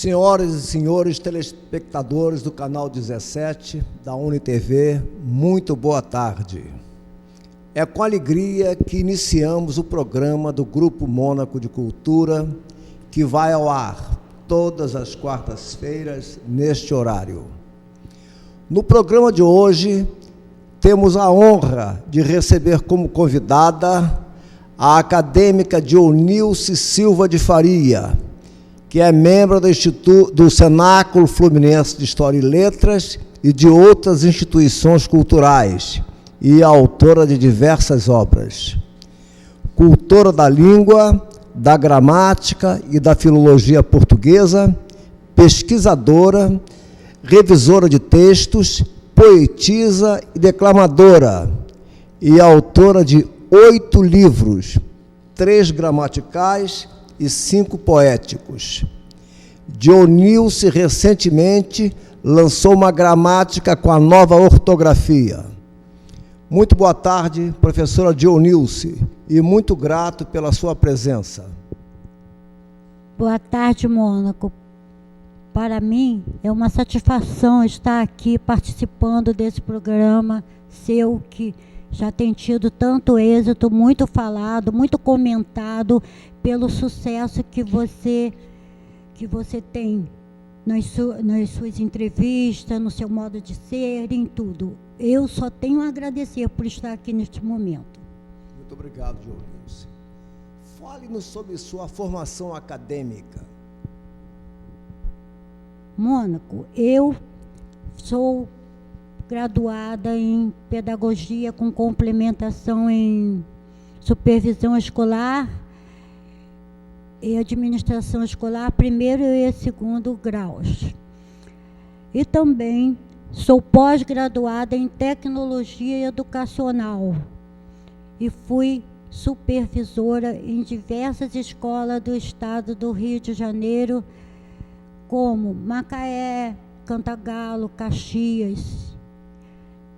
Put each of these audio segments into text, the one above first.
Senhoras e senhores telespectadores do canal 17 da UniTV, muito boa tarde. É com alegria que iniciamos o programa do Grupo Mônaco de Cultura, que vai ao ar todas as quartas-feiras neste horário. No programa de hoje, temos a honra de receber como convidada a acadêmica Dionilce Silva de Faria, que é membro do Cenáculo Fluminense de História e Letras e de outras instituições culturais, e autora de diversas obras. Cultora da língua, da gramática e da filologia portuguesa, pesquisadora, revisora de textos, poetisa e declamadora, e autora de 8 livros, 3 gramaticais e 5 poéticos. Dionilce recentemente lançou uma gramática com a nova ortografia. Muito boa tarde, professora Dionilce, e muito grato pela sua presença. Boa tarde, Mônaco. Para mim, é uma satisfação estar aqui participando desse programa seu, que já tem tido tanto êxito, muito falado, muito comentado, pelo sucesso que você tem nas suas entrevistas, no seu modo de ser, em tudo. Eu só tenho a agradecer por estar aqui neste momento. Muito obrigado, Dionilce. Fale-nos sobre sua formação acadêmica. Mônaco, eu sou graduada em pedagogia com complementação em supervisão escolar e administração escolar, primeiro e segundo graus. E também sou pós-graduada em tecnologia educacional e fui supervisora em diversas escolas do estado do Rio de Janeiro, como Macaé, Cantagalo, Caxias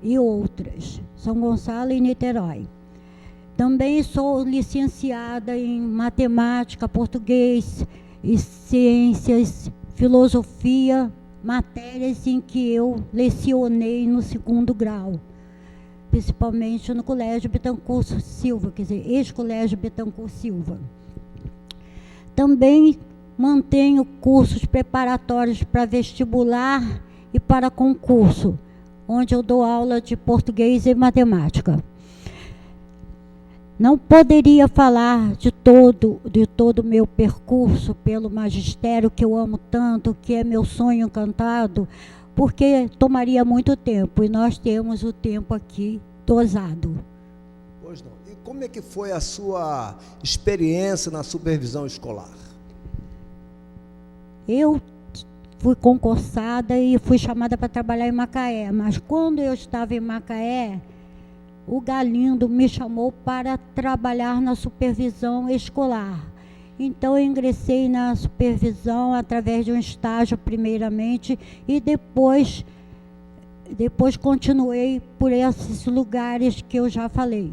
e outras, São Gonçalo e Niterói. Também sou licenciada em matemática, português e ciências, filosofia, matérias em que eu lecionei no segundo grau, principalmente no Colégio Bittencourt Silva, quer dizer, ex-Colégio Bittencourt Silva. Também mantenho cursos preparatórios para vestibular e para concurso, onde eu dou aula de português e matemática. Não poderia falar de todo o meu percurso pelo magistério, que eu amo tanto, que é meu sonho encantado, porque tomaria muito tempo, e nós temos o tempo aqui dosado. Pois não. E como é que foi a sua experiência na supervisão escolar? Eu fui concursada e fui chamada para trabalhar em Macaé, mas quando eu estava em Macaé, o Galindo me chamou para trabalhar na supervisão escolar. Então, eu ingressei na supervisão através de um estágio, primeiramente, e depois continuei por esses lugares que eu já falei.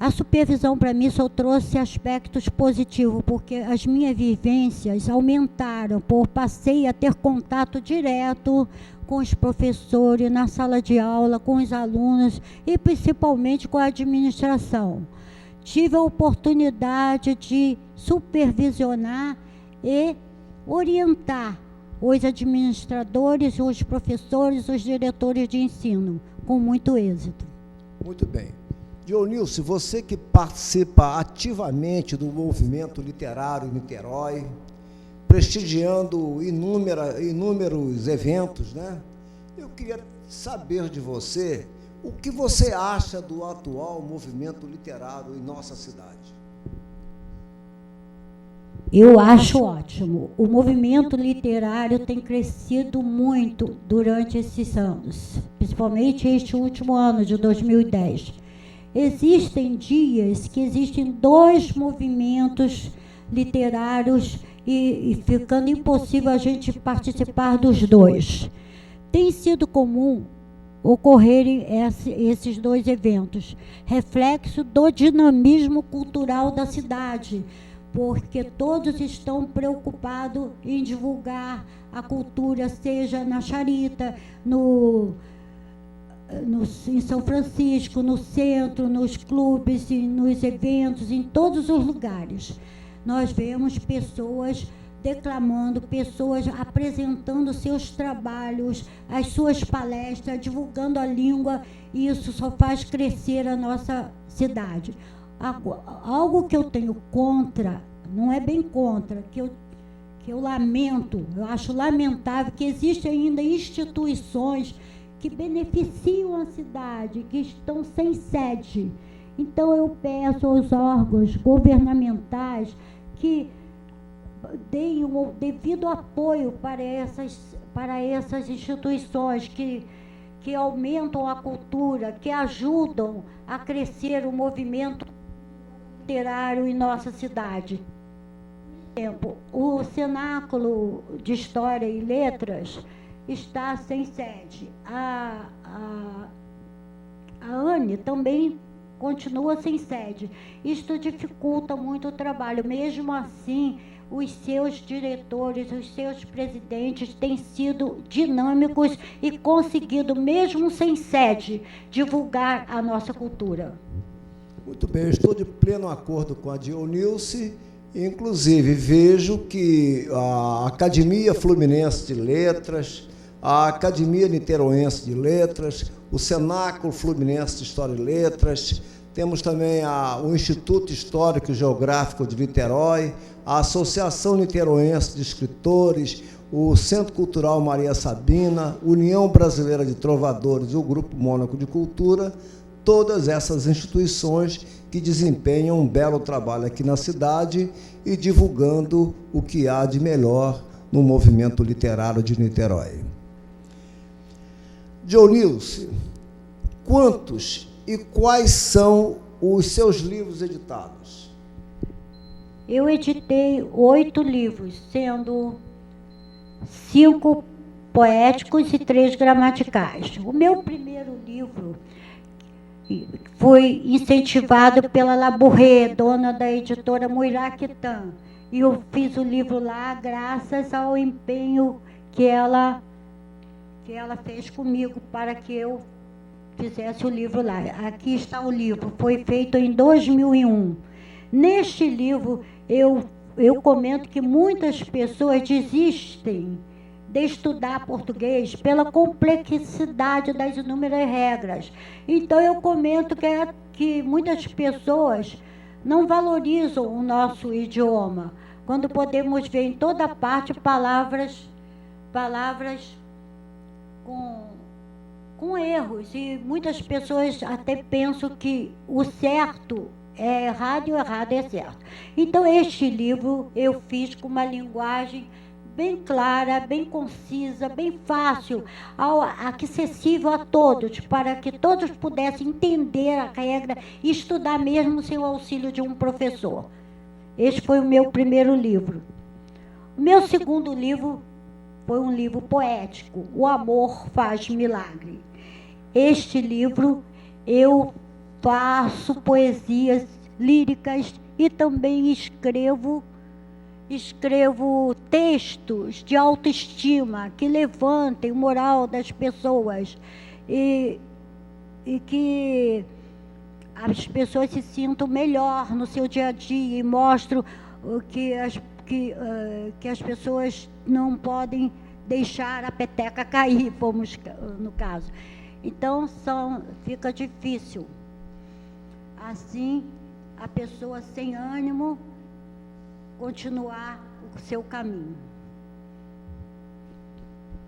A supervisão, para mim, só trouxe aspectos positivos, porque as minhas vivências aumentaram, passei a ter contato direto com os professores, na sala de aula, com os alunos e principalmente com a administração. Tive a oportunidade de supervisionar e orientar os administradores, os professores, os diretores de ensino, com muito êxito. Muito bem. Dionilce, você que participa ativamente do movimento literário em Niterói, prestigiando inúmeros eventos, né? Eu queria saber de você o que você acha do atual movimento literário em nossa cidade. Eu acho ótimo. O movimento literário tem crescido muito durante esses anos, principalmente este último ano de 2010. Existem dias que existem 2 movimentos literários e ficando impossível a gente participar dos 2. Tem sido comum ocorrerem esses 2 eventos, reflexo do dinamismo cultural da cidade, porque todos estão preocupados em divulgar a cultura, seja na Charita, em São Francisco, no centro, nos clubes, nos eventos, em todos os lugares. Nós vemos pessoas declamando, pessoas apresentando seus trabalhos, as suas palestras, divulgando a língua, e isso só faz crescer a nossa cidade. Algo que eu tenho contra, não é bem contra, que eu lamento, eu acho lamentável que existem ainda instituições que beneficiam a cidade, que estão sem sede. Então eu peço aos órgãos governamentais que deem o devido apoio para essas instituições que aumentam a cultura, que ajudam a crescer o movimento literário em nossa cidade. Por exemplo, o Cenáculo de História e Letras está sem sede. A ANE também continua sem sede. Isto dificulta muito o trabalho. Mesmo assim, os seus diretores, os seus presidentes têm sido dinâmicos e conseguido, mesmo sem sede, divulgar a nossa cultura. Muito bem, eu estou de pleno acordo com a Dionilce. Inclusive, vejo que a Academia Fluminense de Letras, a Academia Niteroense de Letras, o Cenáculo Fluminense de História e Letras, temos também o Instituto Histórico e Geográfico de Niterói, a Associação Niteroense de Escritores, o Centro Cultural Maria Sabina, União Brasileira de Trovadores e o Grupo Mônaco de Cultura, todas essas instituições que desempenham um belo trabalho aqui na cidade e divulgando o que há de melhor no movimento literário de Niterói. Dionilce, quantos e quais são os seus livros editados? Eu editei 8 livros, sendo 5 poéticos e 3 gramaticais. O meu primeiro livro foi incentivado pela Labourré, dona da editora Muiraquitã. E eu fiz o livro lá graças ao empenho que ela fez comigo para que eu fizesse o livro lá. Aqui está o livro, foi feito em 2001. Neste livro, eu comento que muitas pessoas desistem de estudar português pela complexidade das inúmeras regras. Então, eu comento que muitas pessoas não valorizam o nosso idioma, quando podemos ver em toda parte palavras com erros, e muitas pessoas até pensam que o certo é errado e o errado é certo. Então, este livro eu fiz com uma linguagem bem clara, bem concisa, bem fácil, acessível a todos, para que todos pudessem entender a regra e estudar mesmo sem o auxílio de um professor. Este foi o meu primeiro livro. O meu segundo livro foi um livro poético, O Amor Faz Milagre. Este livro eu faço poesias líricas e também escrevo textos de autoestima que levantem o moral das pessoas e que as pessoas se sintam melhor no seu dia a dia, e mostro que as pessoas não podem deixar a peteca cair, vamos no caso. Então, fica difícil. Assim, a pessoa sem ânimo continuar o seu caminho.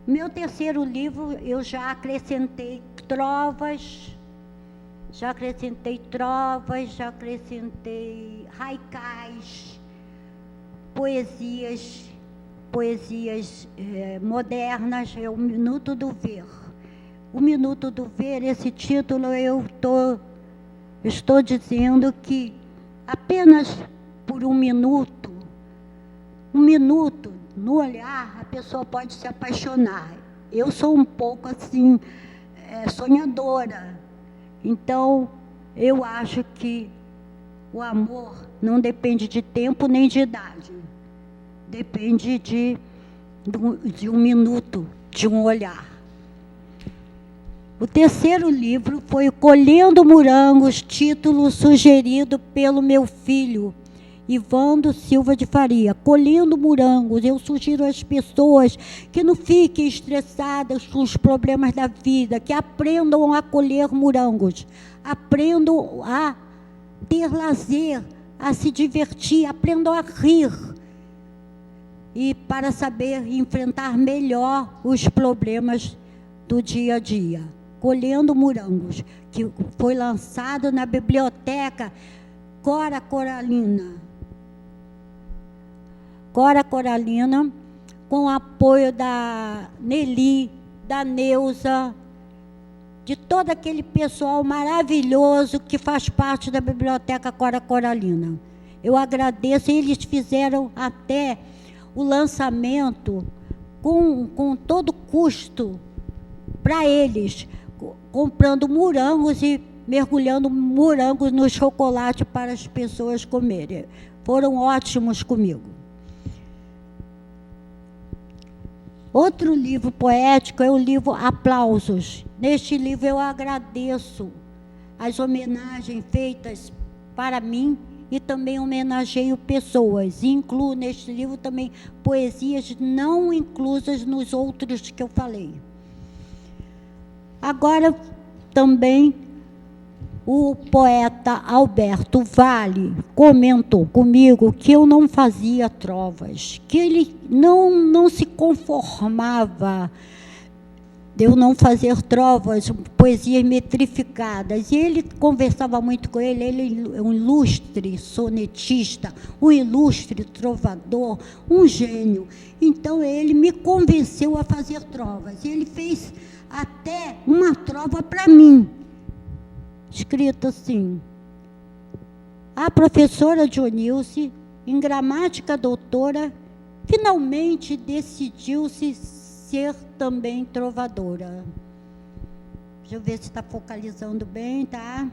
Meu terceiro livro, eu já acrescentei trovas, já acrescentei haikais, poesias modernas, é o Minuto do Ver. O Minuto do Ver, esse título eu estou dizendo que apenas por um minuto no olhar, a pessoa pode se apaixonar. Eu sou um pouco assim, sonhadora. Então, eu acho que o amor não depende de tempo nem de idade. Depende de um minuto, de um olhar. O terceiro livro foi Colhendo Morangos, título sugerido pelo meu filho, Ivando Silva de Faria. Colhendo morangos, eu sugiro às pessoas que não fiquem estressadas com os problemas da vida, que aprendam a colher morangos, aprendam a ter lazer, a se divertir, aprendam a rir, e para saber enfrentar melhor os problemas do dia a dia. Colhendo Morangos, que foi lançado na biblioteca Cora Coralina. Cora Coralina, com o apoio da Nelly, da Neuza, de todo aquele pessoal maravilhoso que faz parte da biblioteca Cora Coralina. Eu agradeço, eles fizeram até o lançamento com todo custo para eles, comprando morangos e mergulhando morangos no chocolate para as pessoas comerem. Foram ótimos comigo. Outro livro poético é o livro Aplausos. Neste livro eu agradeço as homenagens feitas para mim e também homenageio pessoas. E incluo neste livro também poesias não inclusas nos outros que eu falei. Agora, também, o poeta Alberto Vale comentou comigo que eu não fazia trovas, que ele não se conformava de eu não fazer trovas, poesias metrificadas. E ele conversava muito com ele é um ilustre sonetista, um ilustre trovador, um gênio. Então, ele me convenceu a fazer trovas. E ele fez até uma trova para mim, escrita assim: a professora Dionilce, em gramática doutora, finalmente decidiu-se ser também trovadora. Deixa eu ver se está focalizando bem, tá?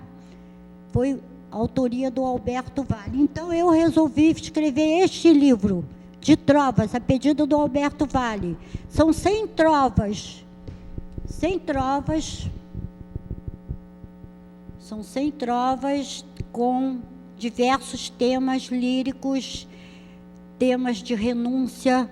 Foi autoria do Alberto Vale. Então, eu resolvi escrever este livro de trovas, a pedido do Alberto Vale. São 100 trovas. 100 trovas, são 100 trovas com diversos temas líricos, temas de renúncia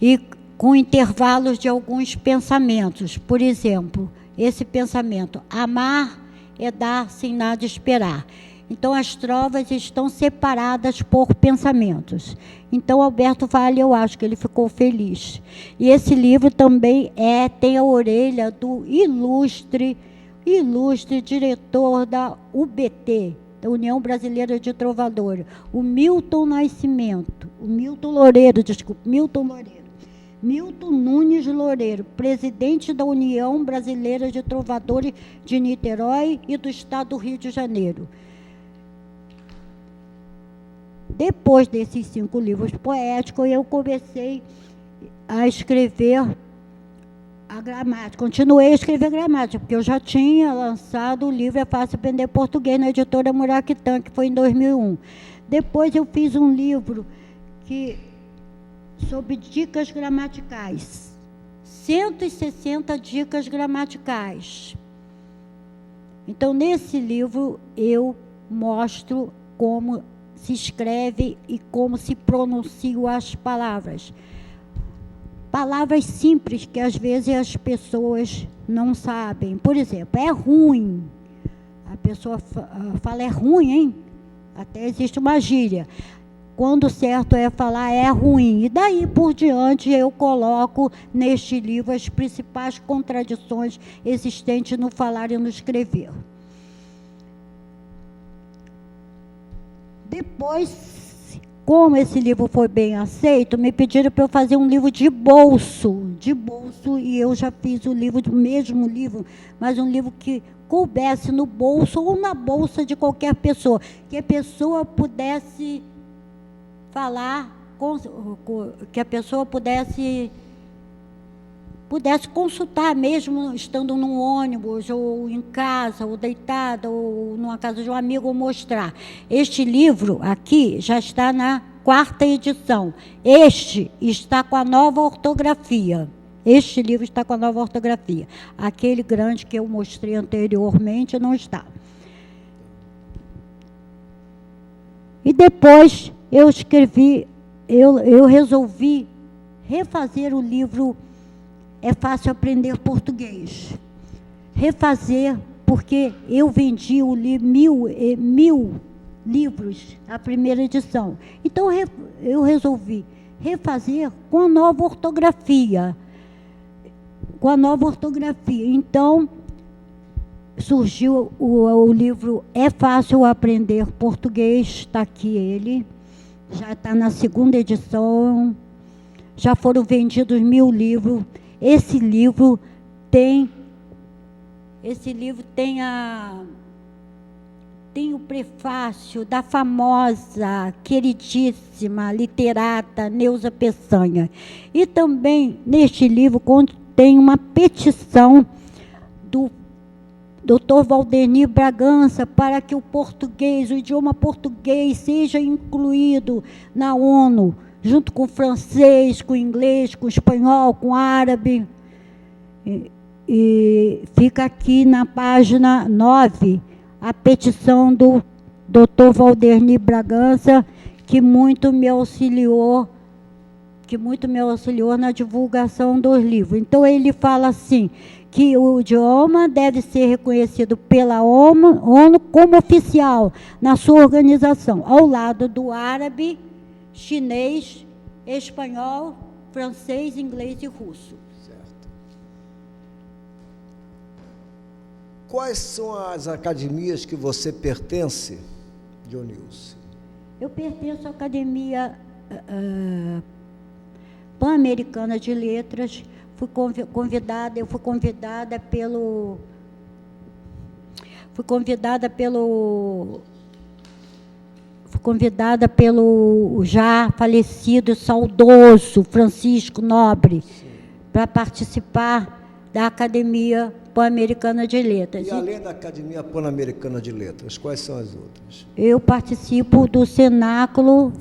e com intervalos de alguns pensamentos. Por exemplo, esse pensamento: amar é dar sem nada esperar. Então, as trovas estão separadas por pensamentos. Então, Alberto Vale, eu acho que ele ficou feliz. E esse livro também tem a orelha do ilustre diretor da UBT, da União Brasileira de Trovadores, o Milton Nunes Loureiro, presidente da União Brasileira de Trovadores de Niterói e do Estado do Rio de Janeiro. Depois desses 5 livros poéticos, eu comecei a escrever a gramática. Continuei a escrever gramática, porque eu já tinha lançado o livro É Fácil Aprender Português, na editora Muraquitã, que foi em 2001. Depois eu fiz um livro sobre dicas gramaticais. 160 dicas gramaticais. Então, nesse livro, eu mostro como se escreve e como se pronunciam as palavras. Palavras simples que às vezes as pessoas não sabem. Por exemplo, é ruim. A pessoa fala é ruim, hein? Até existe uma gíria. Quando o certo é falar é ruim. E daí por diante eu coloco neste livro as principais contradições existentes no falar e no escrever. Depois, como esse livro foi bem aceito, me pediram para eu fazer um livro de bolso, e eu já fiz o mesmo livro, mas um livro que coubesse no bolso ou na bolsa de qualquer pessoa, que a pessoa pudesse falar, que a pessoa pudesse pudesse consultar, mesmo estando num ônibus, ou em casa, ou deitada, ou numa casa de um amigo, ou mostrar. Este livro aqui já está na 4ª edição. Este está com a nova ortografia. Este livro está com a nova ortografia. Aquele grande que eu mostrei anteriormente não está. E depois eu escrevi, eu resolvi refazer o livro É Fácil Aprender Português. Refazer, porque eu vendi mil livros, a primeira edição. Então, eu resolvi refazer com a nova ortografia. Então, surgiu o livro É Fácil Aprender Português, está aqui ele, já está na 2ª edição, já foram vendidos 1000 livros. Esse livro tem o prefácio da famosa, queridíssima literata Neuza Peçanha. E também, neste livro, contém uma petição do Dr. Valdemir Bragança para que o idioma português seja incluído na ONU, junto com o francês, com o inglês, com o espanhol, com o árabe. E fica aqui na página 9, a petição do Dr. Valdemir Bragança, que muito me auxiliou na divulgação dos livros. Então, ele fala assim, que o idioma deve ser reconhecido pela ONU como oficial na sua organização, ao lado do árabe, chinês, espanhol, francês, inglês e russo. Certo. Quais são as academias que você pertence, Dionilce? Eu pertenço à Academia Pan-Americana de Letras. Fui convidada pelo já falecido, saudoso Francisco Nobre, para participar da Academia Pan-Americana de Letras. E além da Academia Pan-Americana de Letras, quais são as outras? Eu participo do Cenáculo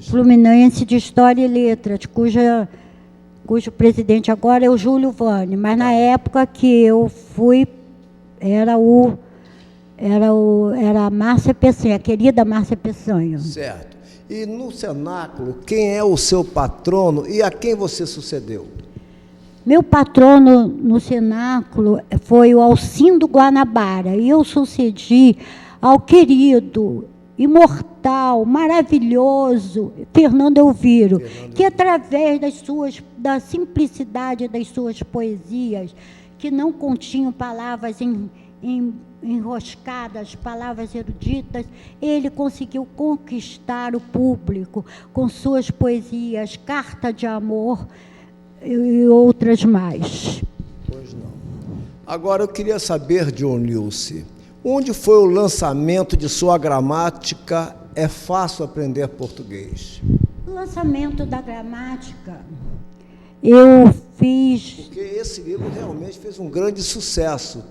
Fluminense de História e Letras, cujo presidente agora é o Júlio Vane, mas na época que eu fui, era a Márcia Peçanha, a querida Márcia Peçanha. Certo. E no Cenáculo, quem é o seu patrono e a quem você sucedeu? Meu patrono no Cenáculo foi o Alcindo Guanabara, e eu sucedi ao querido, imortal, maravilhoso Fernando Elviro, que através da simplicidade das suas poesias, que não continham palavras enroscadas, palavras eruditas, ele conseguiu conquistar o público com suas poesias, Carta de Amor e outras mais. Pois não. Agora eu queria saber, Dionilce, onde foi o lançamento de sua gramática É Fácil Aprender Português? O lançamento da gramática, eu fiz... Porque esse livro realmente fez um grande sucesso,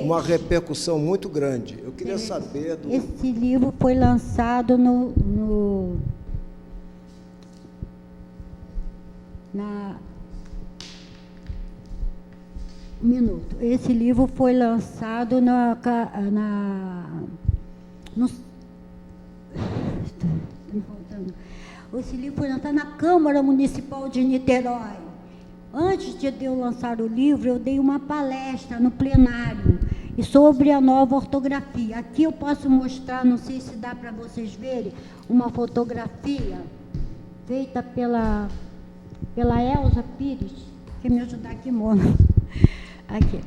uma repercussão muito grande. Eu queria saber... Esse livro foi lançado um minuto. Esse livro foi lançado esse livro foi lançado na Câmara Municipal de Niterói. Antes de eu lançar o livro, eu dei uma palestra no plenário e sobre a nova ortografia. Aqui eu posso mostrar, não sei se dá para vocês verem, uma fotografia feita pela Elza Pires, que me ajudar aqui, Mona. Aqui.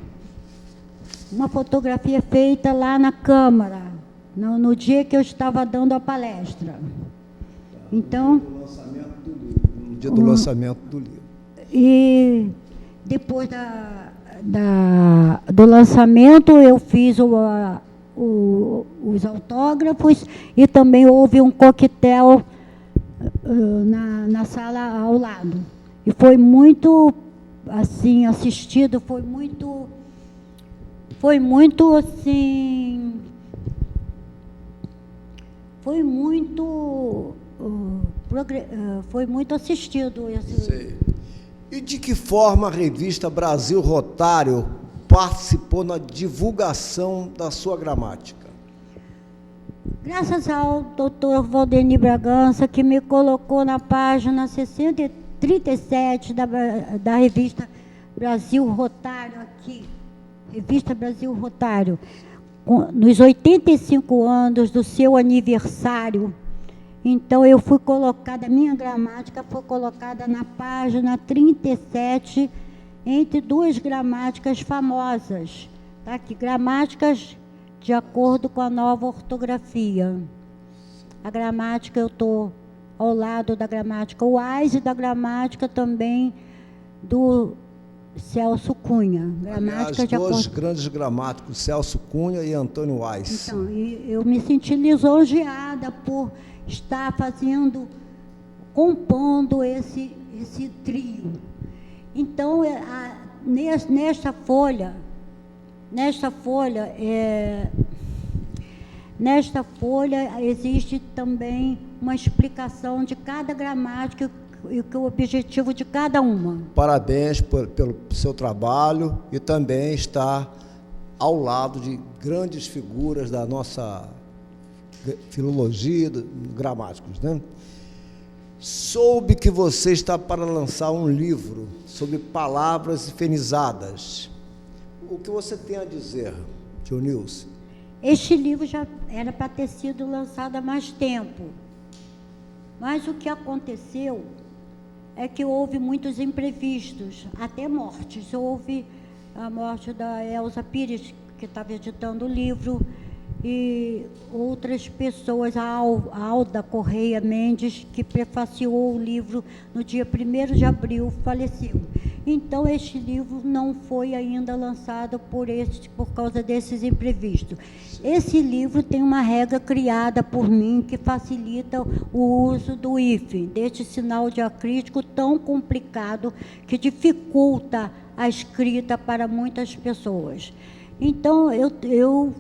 Uma fotografia feita lá na Câmara, no dia que eu estava dando a palestra. Então... No dia do lançamento do livro. E depois do lançamento, eu fiz os autógrafos e também houve um coquetel na sala ao lado. E foi muito assim, assistido, foi muito assim, foi muito assistido esse. Sei. E de que forma a revista Brasil Rotário participou na divulgação da sua gramática? Graças ao doutor Valdeni Bragança, que me colocou na página 637 da revista Brasil Rotário aqui, revista Brasil Rotário, nos 85 anos do seu aniversário. Então, eu fui colocada, minha gramática foi colocada na página 37, entre duas gramáticas famosas, tá? Que gramáticas de acordo com a nova ortografia. A gramática, eu estou ao lado da gramática Wise e da gramática também do Celso Cunha. Aliás, dois grandes gramáticos, Celso Cunha e Antônio Wise. Então, eu me senti lisonjeada por estar compondo esse trio. Então, nesta folha existe também uma explicação de cada gramática e o objetivo de cada uma. Parabéns pelo seu trabalho e também está ao lado de grandes figuras da nossa filologia, gramáticos, né? Soube que você está para lançar um livro sobre palavras hifenizadas. O que você tem a dizer, Dionilce? Este livro já era para ter sido lançado há mais tempo, mas o que aconteceu é que houve muitos imprevistos, até mortes. Houve a morte da Elza Pires, que estava editando o livro, e outras pessoas, a Alda Correia Mendes, que prefaciou o livro no dia 1º de abril, faleceu. Então, este livro não foi ainda lançado por causa desses imprevistos. Esse livro tem uma regra criada por mim que facilita o uso do hífen, deste sinal diacrítico tão complicado que dificulta a escrita para muitas pessoas. Então, eu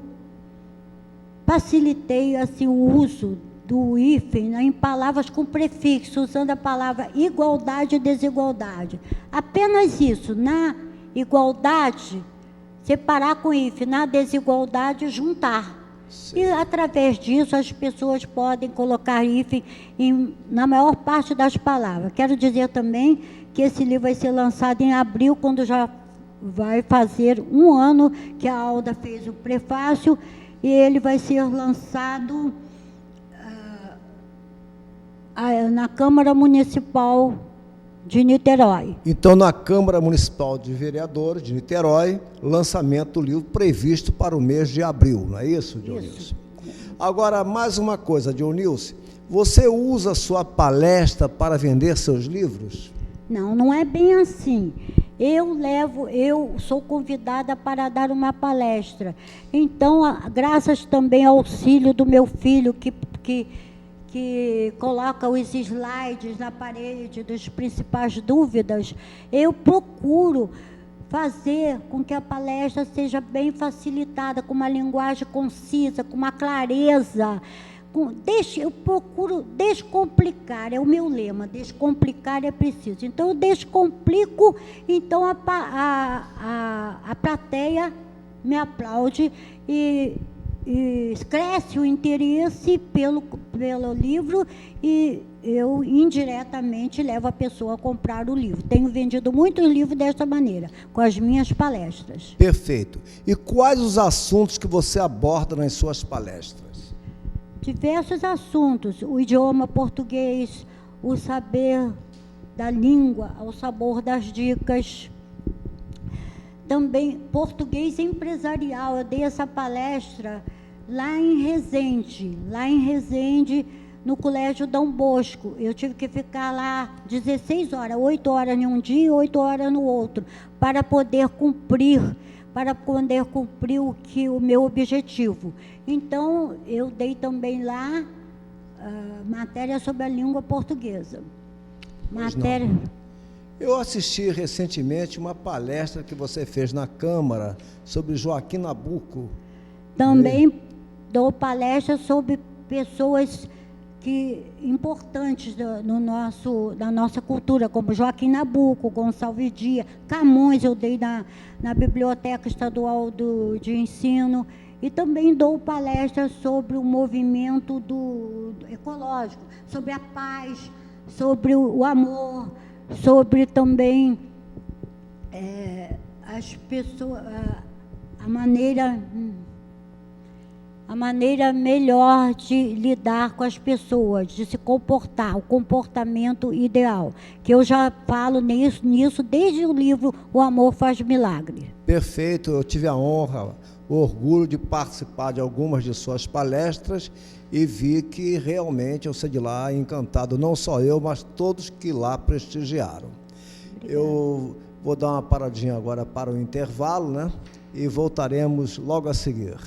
facilitei assim, o uso do hífen em palavras com prefixo, usando a palavra igualdade e desigualdade. Apenas isso. Na igualdade, separar com hífen. Na desigualdade, juntar. Sim. E, através disso, as pessoas podem colocar hífen na maior parte das palavras. Quero dizer também que esse livro vai ser lançado em abril, quando já vai fazer 1 ano que a Alda fez o prefácio, e ele vai ser lançado na Câmara Municipal de Niterói. Então, na Câmara Municipal de Vereadores de Niterói, lançamento do livro previsto para o mês de abril, não é isso, Dionilce? Isso. Agora, mais uma coisa, Dionilce, você usa sua palestra para vender seus livros? Não, não é bem assim. Eu sou convidada para dar uma palestra. Então, graças também ao auxílio do meu filho, que coloca os slides na parede das principais dúvidas, eu procuro fazer com que a palestra seja bem facilitada, com uma linguagem concisa, com uma clareza. Eu procuro descomplicar, é o meu lema, descomplicar é preciso. Então, eu descomplico, então a plateia me aplaude e cresce o interesse pelo livro, e eu indiretamente levo a pessoa a comprar o livro. Tenho vendido muitos livros desta maneira, com as minhas palestras. Perfeito. E quais os assuntos que você aborda nas suas palestras? Diversos assuntos: o idioma português, o saber da língua, o sabor das dicas. Também português empresarial. Eu dei essa palestra lá em Resende, no Colégio Dom Bosco. Eu tive que ficar lá 16 horas, 8 horas em um dia e 8 horas no outro, para poder cumprir o meu objetivo. Então, eu dei também lá matéria sobre a língua portuguesa. Eu assisti recentemente uma palestra que você fez na Câmara sobre Joaquim Nabuco. Também dou palestra sobre pessoas importantes da nossa cultura, como Joaquim Nabuco, Gonçalves Dias, Camões eu dei na Biblioteca Estadual de Ensino, e também dou palestra sobre o movimento ecológico, sobre a paz, sobre o amor, sobre também as pessoas, a maneira melhor de lidar com as pessoas, de se comportar, o comportamento ideal, que eu já falo nisso desde o livro O Amor Faz Milagre. Perfeito, eu tive a honra, o orgulho de participar de algumas de suas palestras e vi que realmente eu saí de lá encantado, não só eu, mas todos que lá prestigiaram. Obrigada. Eu vou dar uma paradinha agora para o intervalo, né? E voltaremos logo a seguir.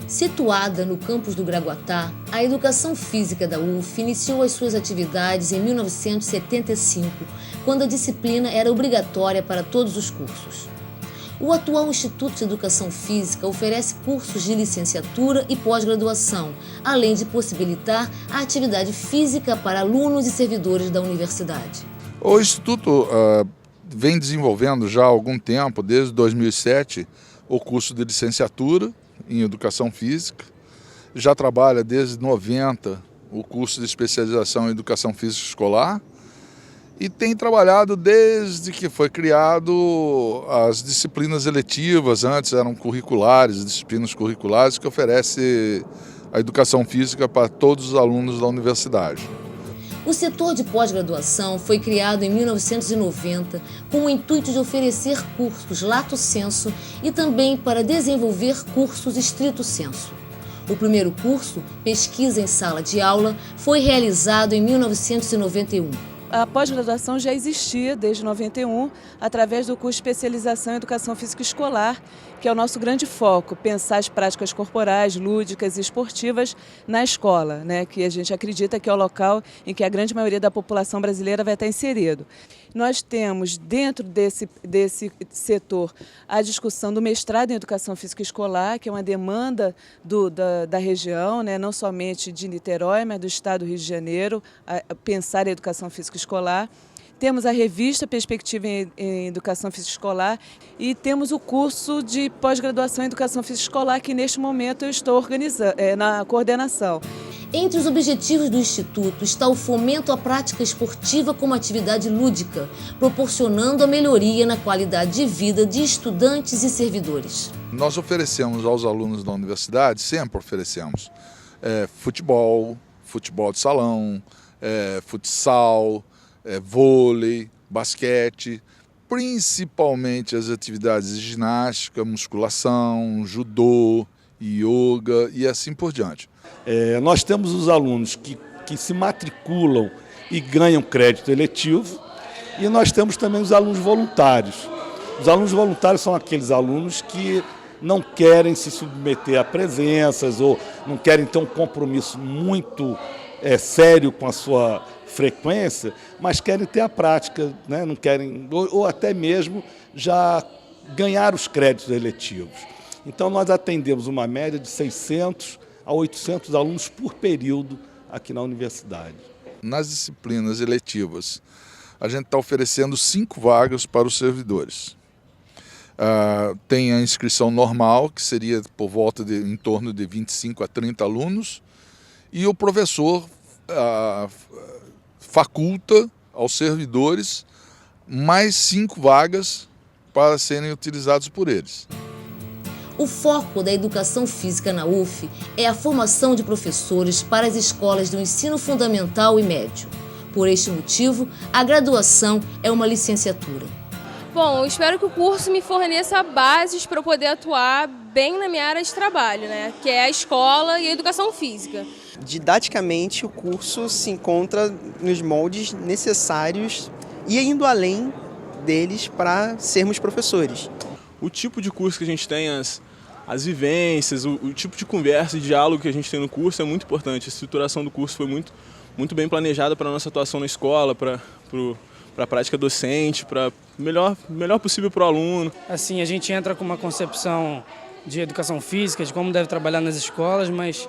Situada no campus do Graguatá, a Educação Física da UF iniciou as suas atividades em 1975, quando a disciplina era obrigatória para todos os cursos. O atual Instituto de Educação Física oferece cursos de licenciatura e pós-graduação, além de possibilitar a atividade física para alunos e servidores da universidade. O Instituto vem desenvolvendo já há algum tempo, desde 2007, o curso de licenciatura em Educação Física. Já trabalha desde 90 o curso de especialização em Educação Física Escolar e tem trabalhado desde que foi criado as disciplinas eletivas, antes eram curriculares, disciplinas curriculares, que oferece a Educação Física para todos os alunos da universidade. O setor de pós-graduação foi criado em 1990 com o intuito de oferecer cursos lato sensu e também para desenvolver cursos estrito sensu. O primeiro curso, Pesquisa em Sala de Aula, foi realizado em 1991. A pós-graduação já existia desde 91, através do curso de especialização em Educação Física Escolar, que é o nosso grande foco, pensar as práticas corporais, lúdicas e esportivas na escola, né, que a gente acredita que é o local em que a grande maioria da população brasileira vai estar inserido. Nós temos, dentro desse setor, a discussão do mestrado em Educação Física Escolar, que é uma demanda da região, né, não somente de Niterói, mas do estado do Rio de Janeiro, a pensar a Educação Física Escolar. Temos a revista Perspectiva em Educação Física Escolar e temos o curso de pós-graduação em Educação Física Escolar, que neste momento eu estou organizando, na coordenação. Entre os objetivos do Instituto está o fomento à prática esportiva como atividade lúdica, proporcionando a melhoria na qualidade de vida de estudantes e servidores. Nós oferecemos aos alunos da universidade, sempre oferecemos, futebol de salão, futsal, vôlei, basquete, principalmente as atividades de ginástica, musculação, judô, yoga e assim por diante. Nós temos os alunos que se matriculam e ganham crédito eletivo e nós temos também os alunos voluntários. Os alunos voluntários são aqueles alunos que não querem se submeter a presenças ou não querem ter um compromisso muito sério com a sua frequência, mas querem ter a prática, né? Não querem, ou até mesmo já ganhar os créditos eletivos. Então nós atendemos uma média de 600 a 800 alunos por período aqui na universidade. Nas disciplinas eletivas, a gente está oferecendo 5 vagas para os servidores. Tem a inscrição normal, que seria por volta em torno de 25 a 30 alunos, e o professor faculta aos servidores mais 5 vagas para serem utilizados por eles. O foco da educação física na UF é a formação de professores para as escolas do ensino fundamental e médio. Por este motivo, a graduação é uma licenciatura. Bom, eu espero que o curso me forneça bases para eu poder atuar bem na minha área de trabalho, né? Que é a escola e a educação física. Didaticamente, o curso se encontra nos moldes necessários e indo além deles para sermos professores. O tipo de curso que a gente tem, as vivências, o tipo de conversa e diálogo que a gente tem no curso é muito importante. A estruturação do curso foi muito bem planejada para a nossa atuação na escola, para a prática docente, para melhor possível para o aluno. Assim, a gente entra com uma concepção de educação física, de como deve trabalhar nas escolas, mas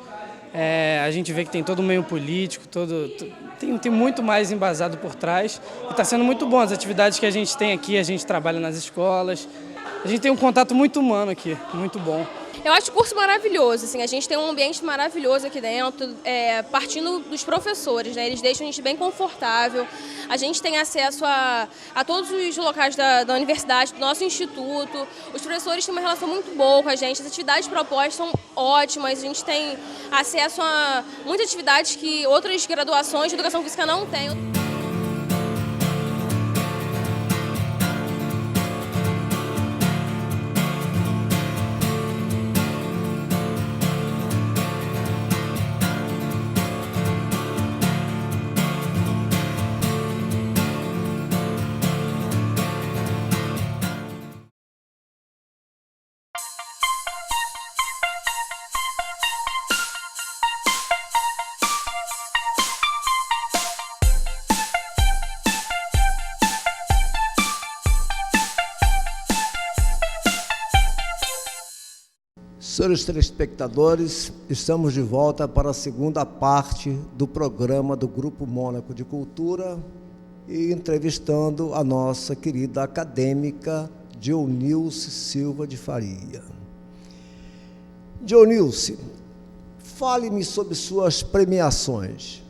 a gente vê que tem todo o meio político, tem muito mais embasado por trás. E está sendo muito bom as atividades que a gente tem aqui, a gente trabalha nas escolas. A gente tem um contato muito humano aqui, muito bom. Eu acho o curso maravilhoso, assim, a gente tem um ambiente maravilhoso aqui dentro, partindo dos professores, né? Eles deixam a gente bem confortável, a gente tem acesso a todos os locais da universidade, do nosso instituto, os professores têm uma relação muito boa com a gente, as atividades propostas são ótimas, a gente tem acesso a muitas atividades que outras graduações de educação física não têm. Senhores telespectadores, estamos de volta para a segunda parte do programa do Grupo Mônaco de Cultura e entrevistando a nossa querida acadêmica Dionilce Silva de Faria. Dionilce, fale-me sobre suas premiações.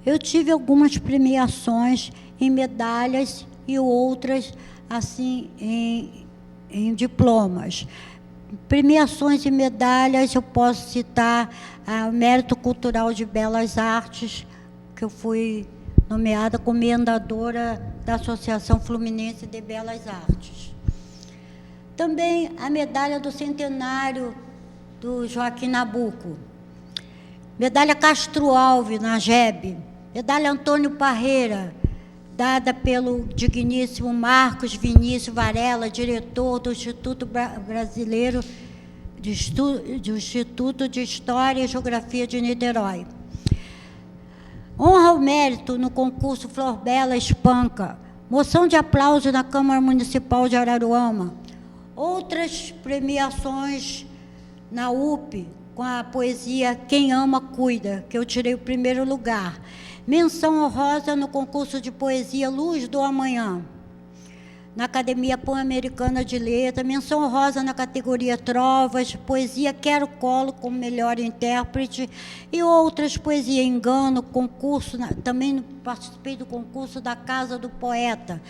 Eu tive algumas premiações em medalhas e outras assim em diplomas. Premiações e medalhas, eu posso citar o Mérito Cultural de Belas Artes, que eu fui nomeada comendadora da Associação Fluminense de Belas Artes. Também a medalha do centenário do Joaquim Nabuco, medalha Castro Alves, na JEB, medalha Antônio Parreira, dada pelo digníssimo Marcos Vinícius Varela, diretor do Instituto Brasileiro do Instituto de História e Geografia de Niterói. Honra ao mérito no concurso Flor Bela Espanca, moção de aplauso na Câmara Municipal de Araruama. Outras premiações na UP, com a poesia Quem Ama Cuida, que eu tirei o primeiro lugar. Menção honrosa no concurso de poesia Luz do Amanhã, na Academia Pan-Americana de Letras, menção honrosa na categoria Trovas, poesia Quero Colo como melhor intérprete e outras poesias, Engano, concurso, também participei do concurso da Casa do Poeta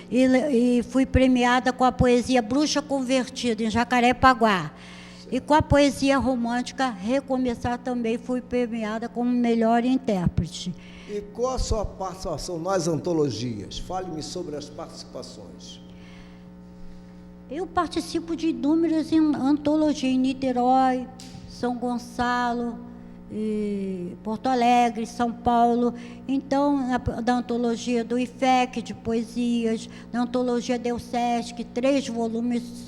e fui premiada com a poesia Bruxa Convertida, em Jacarepaguá. E com a poesia romântica Recomeçar também fui premiada como melhor intérprete. E qual a sua participação nas antologias? Fale-me sobre as participações. Eu participo de inúmeras antologias em Niterói, São Gonçalo, Porto Alegre, São Paulo. Então, da antologia do IFEC, de poesias, da antologia Deusesc, 3 volumes.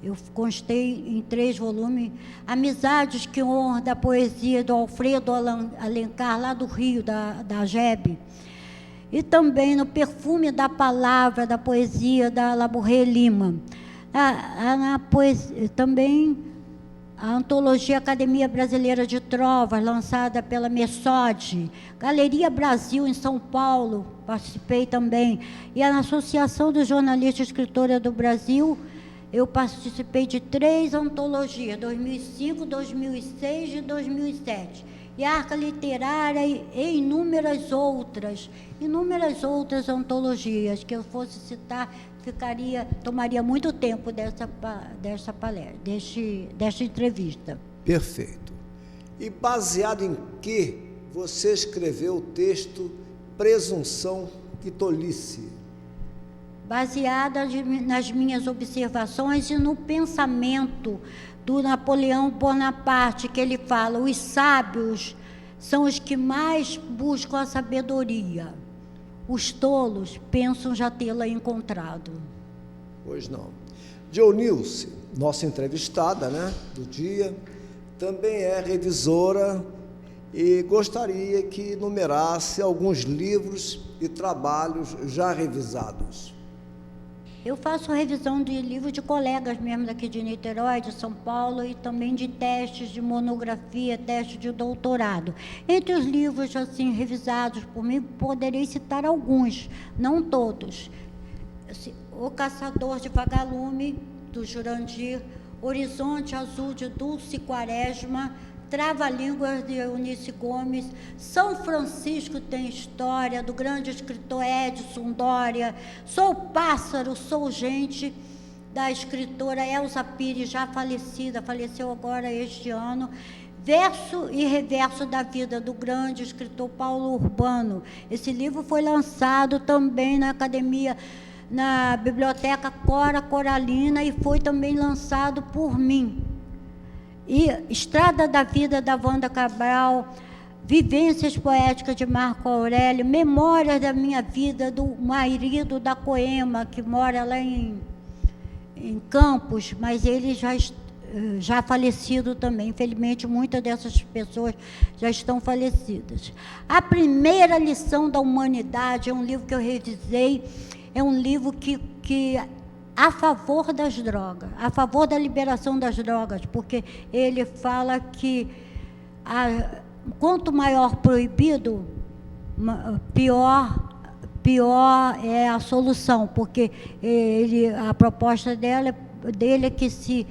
Eu constei em 3 volumes, Amizades que Honra, da poesia do Alfredo Alencar, lá do Rio, da JEB. E também no Perfume da Palavra, da poesia da Labouré Lima. Também a antologia Academia Brasileira de Trovas, lançada pela Messode. Galeria Brasil, em São Paulo, participei também. E a Associação dos Jornalistas e Escritoras do Brasil, eu participei de 3 antologias, 2005, 2006 e 2007. E Arca Literária e inúmeras outras antologias, que eu fosse citar, tomaria muito tempo dessa palestra, desta entrevista. Perfeito. E baseado em que você escreveu o texto Presunção que Tolice? baseada nas minhas observações e no pensamento do Napoleão Bonaparte, que ele fala: os sábios são os que mais buscam a sabedoria. Os tolos pensam já tê-la encontrado. Pois não. Dionilce, nossa entrevistada, né, do dia, também é revisora e gostaria que enumerasse alguns livros e trabalhos já revisados. Eu faço revisão de livros de colegas mesmo daqui de Niterói, de São Paulo, e também de testes de monografia, testes de doutorado. Entre os livros assim revisados por mim, poderei citar alguns, não todos. O Caçador de Vagalume, do Jurandir, Horizonte Azul, de Dulce Quaresma, Trava-Línguas, de Eunice Gomes, São Francisco Tem História, do grande escritor Edson Doria, Sou Pássaro, Sou Gente, da escritora Elza Pires, já falecida, faleceu agora este ano, Verso e Reverso da Vida, do grande escritor Paulo Urbano. Esse livro foi lançado também na Academia, na Biblioteca Cora Coralina, e foi também lançado por mim. E Estrada da Vida, da Wanda Cabral, Vivências Poéticas, de Marco Aurélio, Memórias da Minha Vida, do marido da Coema, que mora lá em Campos, mas ele já falecido também. Infelizmente, muitas dessas pessoas já estão falecidas. A Primeira Lição da Humanidade é um livro que eu revisei, é um livro que a favor das drogas, a favor da liberação das drogas, porque ele fala que quanto maior proibido, pior é a solução, porque a proposta dele é que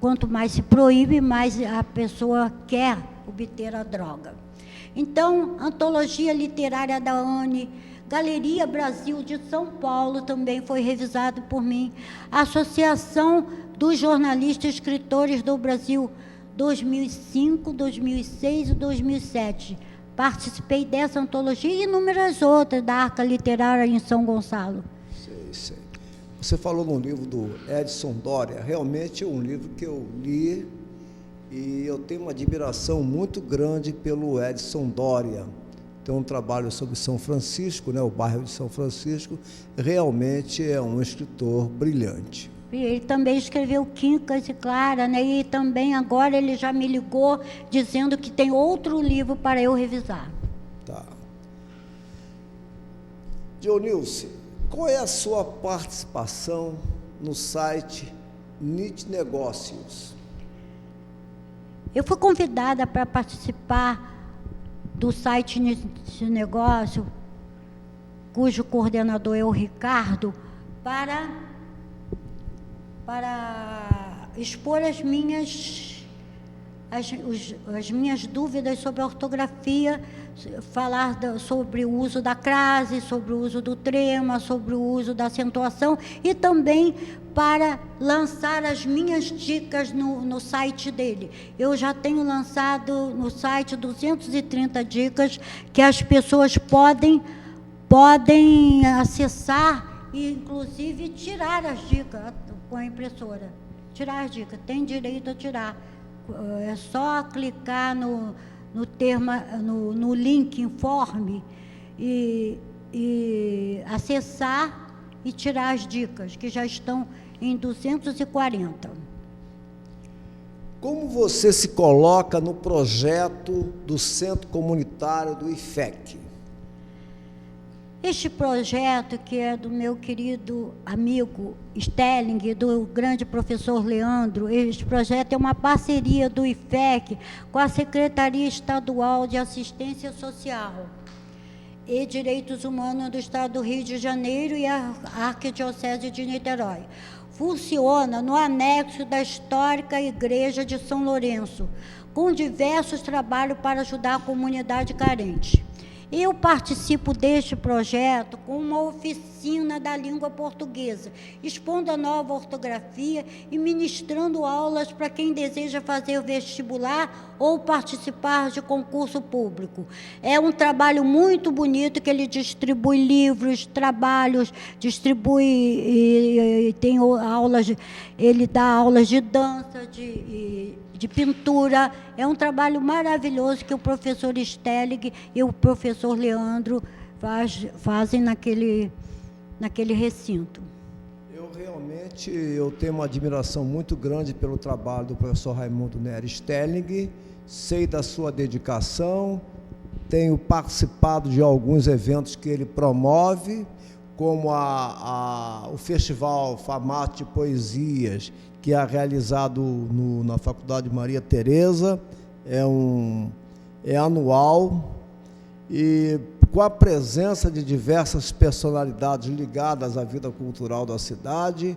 quanto mais se proíbe, mais a pessoa quer obter a droga. Então, Antologia Literária da ANE, Galeria Brasil de São Paulo também foi revisado por mim. A Associação dos Jornalistas e Escritores do Brasil, 2005, 2006 e 2007. Participei dessa antologia e inúmeras outras da Arca Literária em São Gonçalo. Sei. Você falou no livro do Edson Doria, realmente é um livro que eu li e eu tenho uma admiração muito grande pelo Edson Doria. Tem um trabalho sobre São Francisco, né, o bairro de São Francisco, realmente é um escritor brilhante. E ele também escreveu Quincas e Clara, né, e também agora ele já me ligou dizendo que tem outro livro para eu revisar. Tá. Dionilce, qual é a sua participação no site NIT Negócios? Eu fui convidada para participar do site NIT Negócio, cujo coordenador é o Ricardo, para expor as minhas dúvidas sobre a ortografia, falar sobre o uso da crase, sobre o uso do trema, sobre o uso da acentuação, e também para lançar as minhas dicas no site dele. Eu já tenho lançado no site 230 dicas que as pessoas podem acessar e, inclusive, tirar as dicas com a impressora. Tirar as dicas, tem direito a tirar. É só clicar no link Informe e acessar e tirar as dicas, que já estão em 240. Como você se coloca no projeto do Centro Comunitário do IFEC? Este projeto, que é do meu querido amigo Stelling, do grande professor Leandro, este projeto é uma parceria do IFEC com a Secretaria Estadual de Assistência Social e Direitos Humanos do Estado do Rio de Janeiro e a Arquidiocese de Niterói. Funciona no anexo da histórica Igreja de São Lourenço, com diversos trabalhos para ajudar a comunidade carente. Eu participo deste projeto com uma oficina oficina da língua portuguesa, expondo a nova ortografia e ministrando aulas para quem deseja fazer o vestibular ou participar de concurso público. É um trabalho muito bonito, que ele distribui livros, trabalhos, tem aulas, ele dá aulas de dança, de pintura. É um trabalho maravilhoso que o professor Stelling e o professor Leandro fazem naquele recinto. Eu tenho uma admiração muito grande pelo trabalho do professor Raimundo Nery Stelling, sei da sua dedicação, tenho participado de alguns eventos que ele promove, como o Festival FAMAT de Poesias, que é realizado na Faculdade Maria Tereza, é anual, e com a presença de diversas personalidades ligadas à vida cultural da cidade.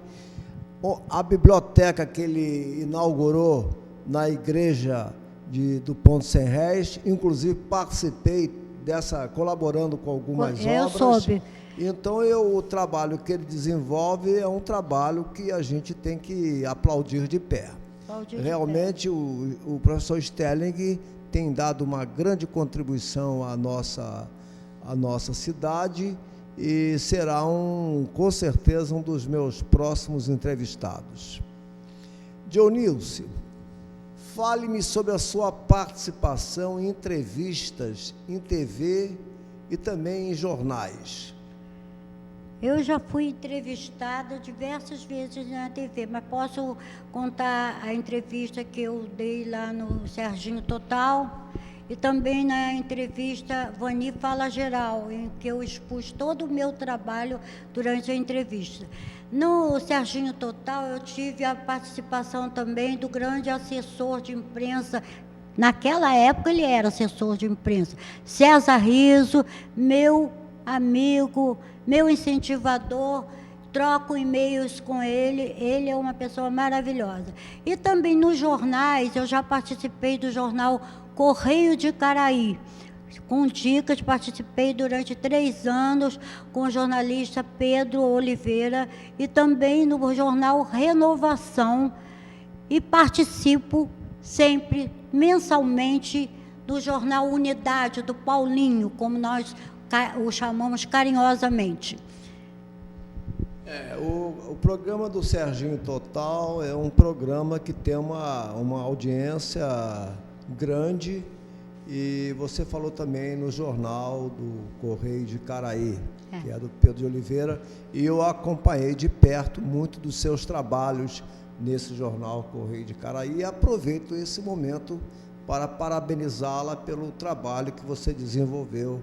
A biblioteca que ele inaugurou na igreja do Ponto Sem Réis, inclusive participei colaborando com algumas obras. Eu soube. Então, o trabalho que ele desenvolve é um trabalho que a gente tem que aplaudir de pé. Realmente, o professor Stelling tem dado uma grande contribuição à nossa cidade e será, com certeza, um dos meus próximos entrevistados. Dionilce, fale-me sobre a sua participação em entrevistas em TV e também em jornais. Eu já fui entrevistada diversas vezes na TV, mas posso contar a entrevista que eu dei lá no Serginho Total e também na entrevista Vani Fala Geral, em que eu expus todo o meu trabalho durante a entrevista. No Serginho Total, eu tive a participação também do grande assessor de imprensa. Naquela época, ele era assessor de imprensa. César Riso, meu amigo, meu incentivador, troco e-mails com ele é uma pessoa maravilhosa. E também nos jornais, eu já participei do jornal Correio de Caraí, com dicas, participei durante 3 anos com o jornalista Pedro Oliveira e também no jornal Renovação, e participo sempre, mensalmente, do jornal Unidade, do Paulinho, como nós o chamamos carinhosamente. O programa do Serginho Total é um programa que tem uma audiência grande, e você falou também no jornal do Correio de Caraí, que é do Pedro de Oliveira, e eu acompanhei de perto muito dos seus trabalhos nesse jornal Correio de Caraí, e aproveito esse momento para parabenizá-la pelo trabalho que você desenvolveu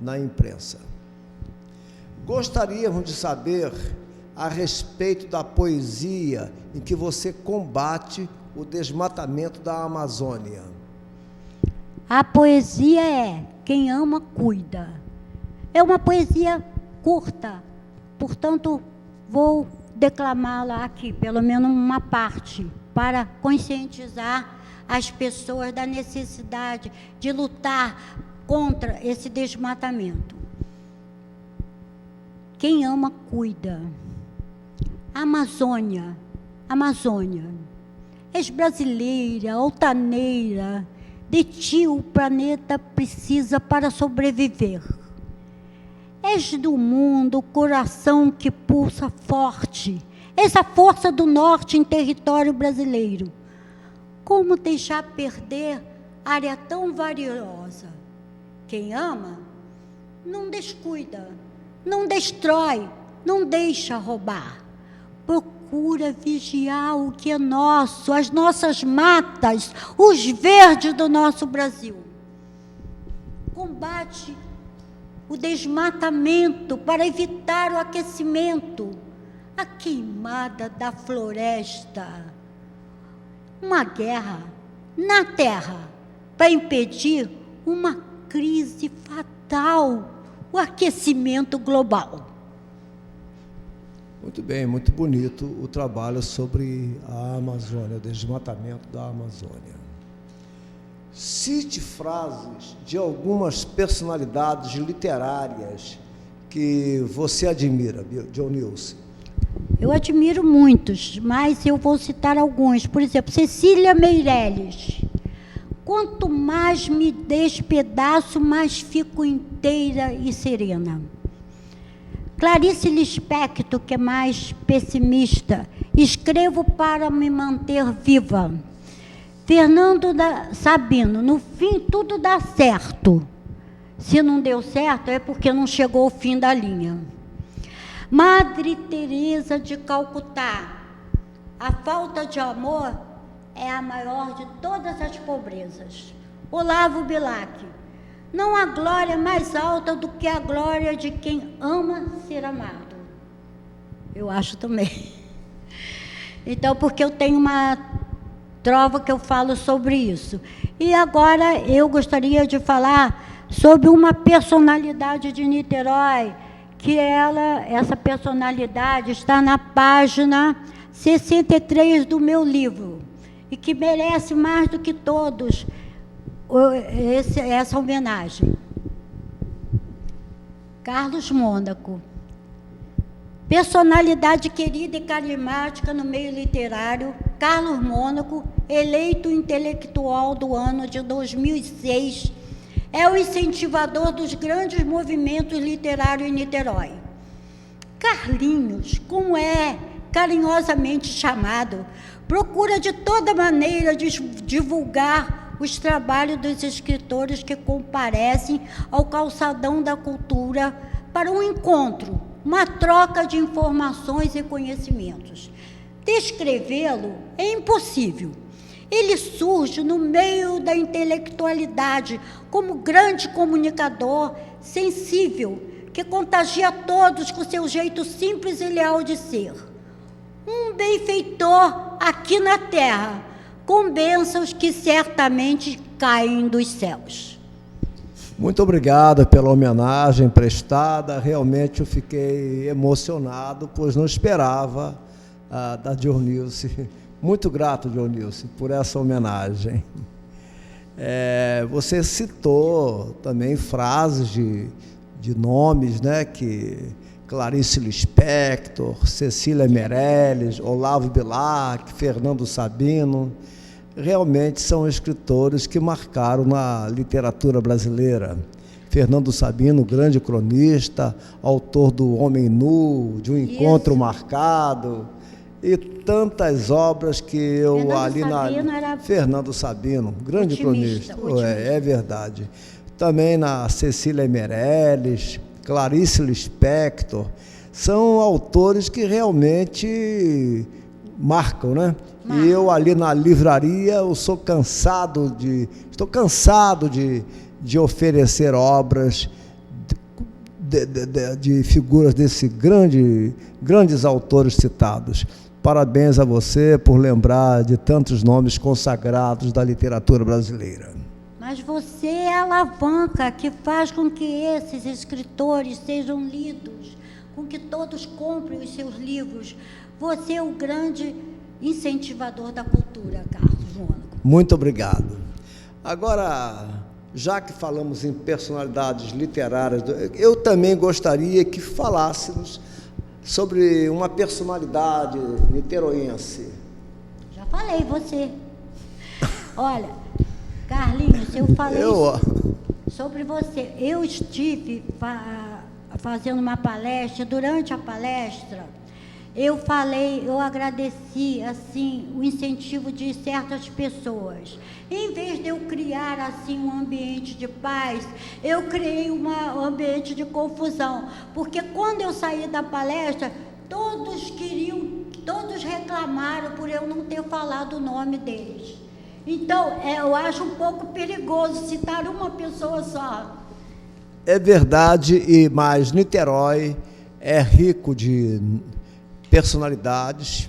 na imprensa. Gostaríamos de saber a respeito da poesia em que você combate o desmatamento da Amazônia. A poesia é Quem Ama, Cuida. É uma poesia curta, portanto, vou declamá-la aqui, pelo menos uma parte, para conscientizar as pessoas da necessidade de lutar contra esse desmatamento. Quem ama, cuida. Amazônia, és brasileira, altaneira, de ti o planeta precisa para sobreviver. És do mundo o coração que pulsa forte, és a força do norte em território brasileiro. Como deixar perder área tão valiosa? Quem ama, não descuida, não destrói, não deixa roubar. Procura vigiar o que é nosso, as nossas matas, os verdes do nosso Brasil. Combate o desmatamento para evitar o aquecimento, a queimada da floresta. Uma guerra na terra para impedir uma crise fatal, o aquecimento global. Muito bem, muito bonito o trabalho sobre a Amazônia, o desmatamento da Amazônia. Cite frases de algumas personalidades literárias que você admira, Dionilce? Eu admiro muitos, mas eu vou citar alguns. Por exemplo, Cecília Meirelles. Quanto mais me despedaço, mais fico inteira e serena. Clarice Lispector, que é mais pessimista. Escrevo para me manter viva. Fernando Sabino, no fim tudo dá certo. Se não deu certo, é porque não chegou ao fim da linha. Madre Teresa de Calcutá, a falta de amor é a maior de todas as pobrezas. Olavo Bilac, não há glória mais alta do que a glória de quem ama ser amado. Eu acho também. Então, porque eu tenho uma trova que eu falo sobre isso. E agora eu gostaria de falar sobre uma personalidade de Niterói, que essa personalidade está na página 63 do meu livro, e que merece mais do que todos essa homenagem. Carlos Mônaco. Personalidade querida e carismática no meio literário, Carlos Mônaco, eleito intelectual do ano de 2006, é o incentivador dos grandes movimentos literários em Niterói. Carlinhos, como é carinhosamente chamado, procura de toda maneira divulgar os trabalhos dos escritores que comparecem ao calçadão da cultura para um encontro, uma troca de informações e conhecimentos. Descrevê-lo é impossível. Ele surge no meio da intelectualidade como grande comunicador, sensível, que contagia todos com seu jeito simples e leal de ser. Um benfeitor aqui na terra, com bênçãos que certamente caem dos céus. Muito obrigado pela homenagem prestada. Realmente eu fiquei emocionado, pois não esperava da Dionilce. Muito grato, Dionilce, por essa homenagem. Você citou também frases de nomes, né, que Clarice Lispector, Cecília Meirelles, Olavo Bilac, Fernando Sabino, realmente são escritores que marcaram na literatura brasileira. Fernando Sabino, grande cronista, autor do Homem Nu, de Um Encontro Marcado, e tantas obras que eu Fernando Sabino, grande cronista, é verdade. Também na Cecília Meirelles, Clarice Lispector, são autores que realmente marcam, né? E eu ali na livraria, estou cansado de oferecer obras de figuras desses grandes autores citados. Parabéns a você por lembrar de tantos nomes consagrados da literatura brasileira. Mas você é a alavanca que faz com que esses escritores sejam lidos, com que todos comprem os seus livros. Você é o grande incentivador da cultura, Carlos Mônaco. Muito obrigado. Agora, já que falamos em personalidades literárias, eu também gostaria que falássemos sobre uma personalidade niteroense. Já falei, você. Olha, Carlinhos, eu falei sobre você. Eu estive fazendo uma palestra, durante a palestra, eu agradeci, assim, o incentivo de certas pessoas. Em vez de eu criar, assim, um ambiente de paz, eu criei um ambiente de confusão. Porque quando eu saí da palestra, todos reclamaram por eu não ter falado o nome deles. Então, eu acho um pouco perigoso citar uma pessoa só. É verdade, mas Niterói é rico de personalidades.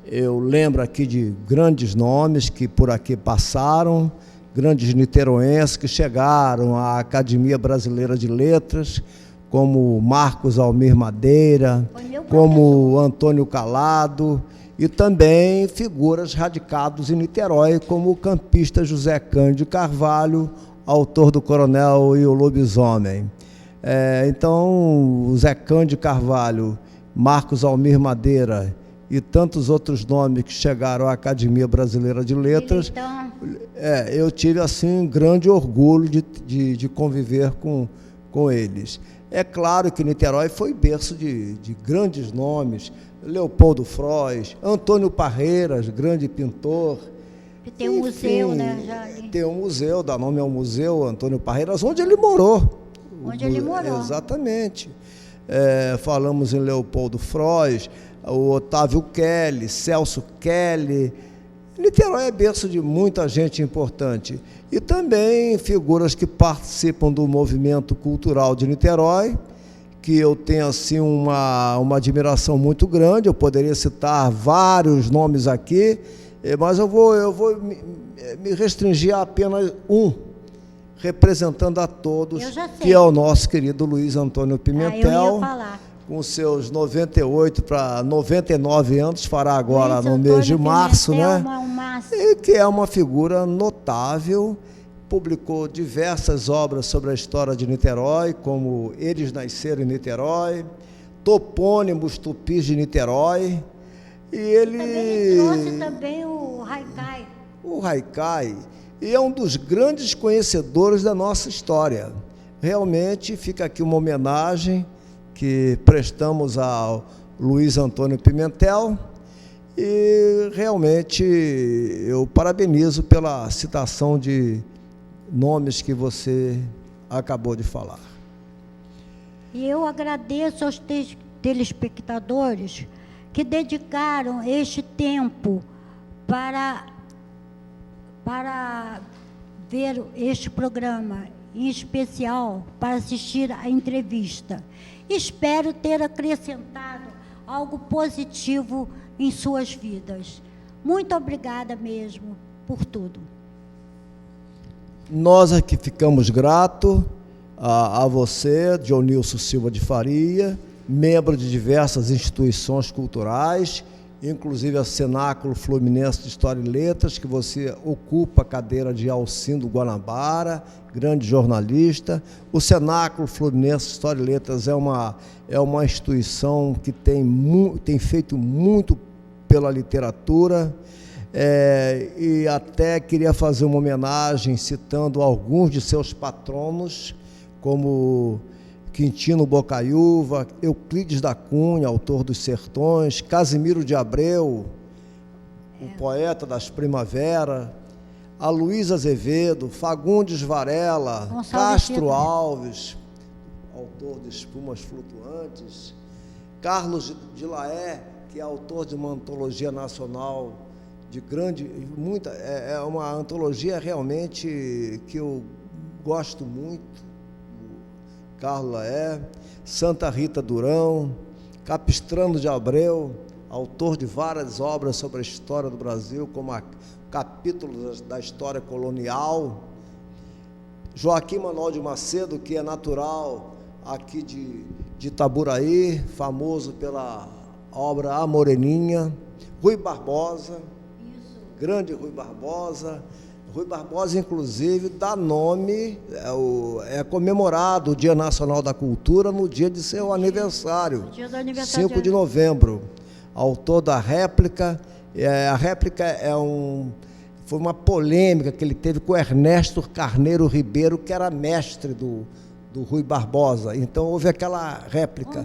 Eu lembro aqui de grandes nomes que por aqui passaram, grandes niteroenses que chegaram à Academia Brasileira de Letras, como Marcos Almir Madeira, como Antônio Calado, e também figuras radicadas em Niterói, como o campista José Cândido Carvalho, autor do Coronel e o Lobisomem. Então, o Zé Cândido Carvalho, Marcos Almir Madeira e tantos outros nomes que chegaram à Academia Brasileira de Letras, eu tive assim um grande orgulho de conviver com eles. É claro que Niterói foi berço de grandes nomes, Leopoldo Frois, Antônio Parreiras, grande pintor. Tem um museu, né, Jane? Tem um museu, dá nome ao Museu Antônio Parreiras, onde ele morou. Onde ele morou. Exatamente. Falamos em Leopoldo Frois, o Otávio Kelly, Celso Kelly. Niterói é berço de muita gente importante. E também figuras que participam do movimento cultural de Niterói, que eu tenho assim uma admiração muito grande. Eu poderia citar vários nomes aqui, mas eu vou me restringir a apenas um, representando a todos, que é o nosso querido Luiz Antônio Pimentel, eu ia falar. Com seus 98 para 99 anos, fará agora no mês de março, né? E que é uma figura notável, publicou diversas obras sobre a história de Niterói, como Eles Nasceram em Niterói, Topônimos Tupis de Niterói, e ele trouxe também o Haikai. O Haikai, e é um dos grandes conhecedores da nossa história. Realmente fica aqui uma homenagem que prestamos ao Luiz Antônio Pimentel, e realmente eu parabenizo pela citação de nomes que você acabou de falar. E eu agradeço aos telespectadores que dedicaram este tempo para ver este programa, em especial para assistir à entrevista. Espero ter acrescentado algo positivo em suas vidas. Muito obrigada mesmo por tudo. Nós aqui ficamos gratos a você, Dionilson Silva de Faria, membro de diversas instituições culturais, inclusive a Cenáculo Fluminense de História e Letras, que você ocupa a cadeira de Alcindo Guanabara, grande jornalista. O Cenáculo Fluminense de História e Letras é uma instituição que tem feito muito pela literatura, e até queria fazer uma homenagem citando alguns de seus patronos, como Quintino Bocaiúva, Euclides da Cunha, autor dos Sertões, Casimiro de Abreu, o poeta das Primaveras, Aloysio Azevedo, Fagundes Varela, Castro Alves, autor de Espumas Flutuantes, Carlos de Laé, que é autor de uma antologia nacional de muita, é uma antologia realmente que eu gosto muito, Carlos Laé, Santa Rita Durão, Capistrano de Abreu, autor de várias obras sobre a história do Brasil, como capítulos da história colonial, Joaquim Manuel de Macedo, que é natural aqui de Itaburaí, famoso pela obra A Moreninha, Rui Barbosa, grande Rui Barbosa. Rui Barbosa, inclusive, dá nome, é comemorado o Dia Nacional da Cultura no dia de seu aniversário, 5 de novembro. Autor da réplica, a réplica foi uma polêmica que ele teve com Ernesto Carneiro Ribeiro, que era mestre do Rui Barbosa. Então, houve aquela réplica,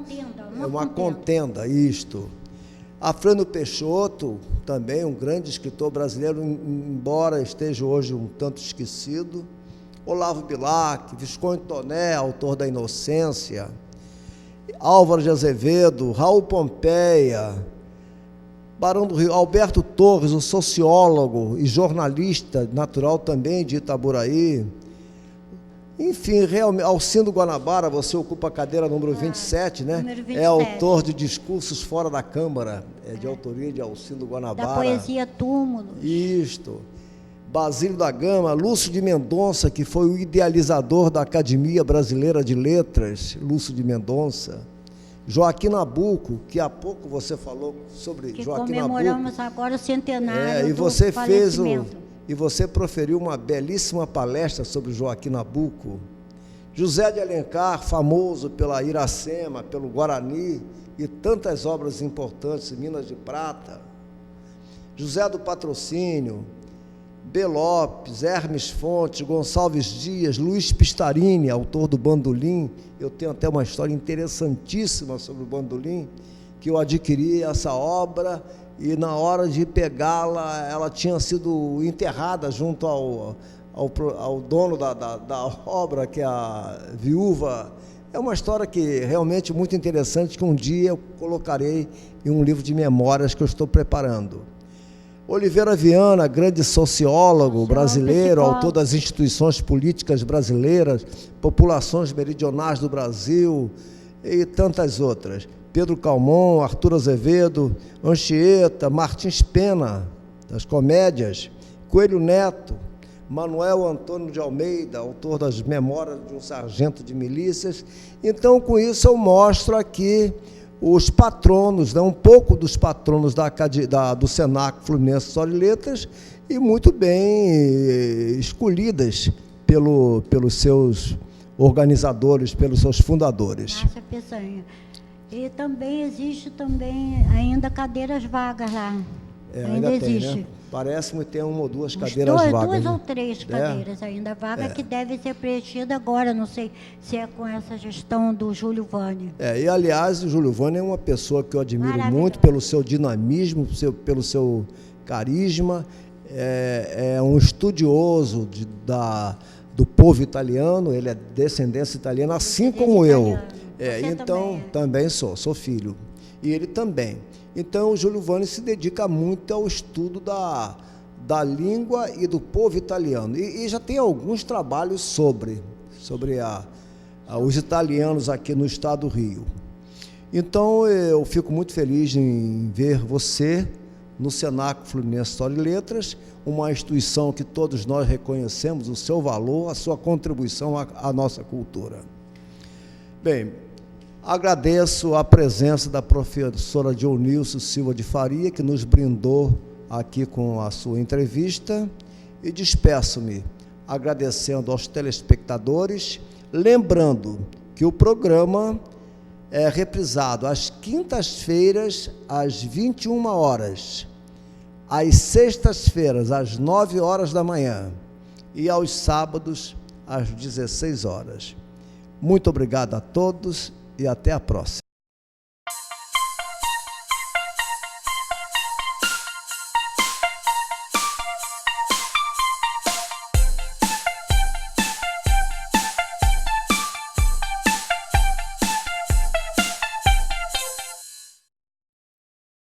uma contenda, isto. Afrânio Peixoto, também um grande escritor brasileiro, embora esteja hoje um tanto esquecido. Olavo Bilac, Visconde Toné, autor da Inocência. Álvaro de Azevedo, Raul Pompeia, Barão do Rio, Alberto Torres, o sociólogo e jornalista natural também de Itaburaí. Enfim, realmente, Alcindo Guanabara, você ocupa a cadeira número 27, né? Número 27. É autor de Discursos Fora da Câmara, de autoria de Alcindo Guanabara. Da poesia Túmulos. Isto. Basílio da Gama, Lúcio de Mendonça, que foi o idealizador da Academia Brasileira de Letras, Lúcio de Mendonça. Joaquim Nabuco, que há pouco você falou sobre Joaquim Nabuco. Comemoramos agora o centenário e do você falecimento. E você proferiu uma belíssima palestra sobre Joaquim Nabuco, José de Alencar, famoso pela Iracema, pelo Guarani e tantas obras importantes em Minas de Prata. José do Patrocínio, B. Lopes, Hermes Fontes, Gonçalves Dias, Luiz Pistarini, autor do Bandolim. Eu tenho até uma história interessantíssima sobre o Bandolim, que eu adquiri essa obra e na hora de pegá-la, ela tinha sido enterrada junto ao dono da obra, que é a viúva. É uma história que realmente muito interessante, que um dia eu colocarei em um livro de memórias que eu estou preparando. Oliveira Viana, grande sociólogo brasileiro, autor das instituições políticas brasileiras, populações meridionais do Brasil e tantas outras. Pedro Calmon, Arthur Azevedo, Anchieta, Martins Pena, das comédias, Coelho Neto, Manuel Antônio de Almeida, autor das Memórias de um Sargento de Milícias. Então, com isso, eu mostro aqui os patronos, né, um pouco dos patronos do Senac Fluminense História e Letras, e muito bem escolhidas pelos seus organizadores, pelos seus fundadores. Márcia Peçanha. E também existe ainda cadeiras vagas lá. Ainda existe. Tem, né? Parece-me ter uma ou duas cadeiras vagas. Duas né? ou três cadeiras ainda vagas que devem ser preenchidas agora. Não sei se é com essa gestão do Júlio Vane. E, aliás, o Júlio Vane é uma pessoa que eu admiro muito pelo seu dinamismo, pelo seu carisma. É um estudioso do povo italiano, ele é descendência italiana, assim como eu. Então, também sou filho. E ele também. Então, o Júlio Vane se dedica muito ao estudo da língua e do povo italiano. E já tem alguns trabalhos sobre os italianos aqui no estado do Rio. Então, eu fico muito feliz em ver você no Senac Fluminense História e Letras, uma instituição que todos nós reconhecemos o seu valor, a sua contribuição à nossa cultura. Bem, agradeço a presença da professora Dionilson Silva de Faria, que nos brindou aqui com a sua entrevista, e despeço-me agradecendo aos telespectadores, lembrando que o programa é reprisado às quintas-feiras, às 21 horas, às sextas-feiras, às 9 horas da manhã, e aos sábados, às 16 horas. Muito obrigado a todos e até a próxima.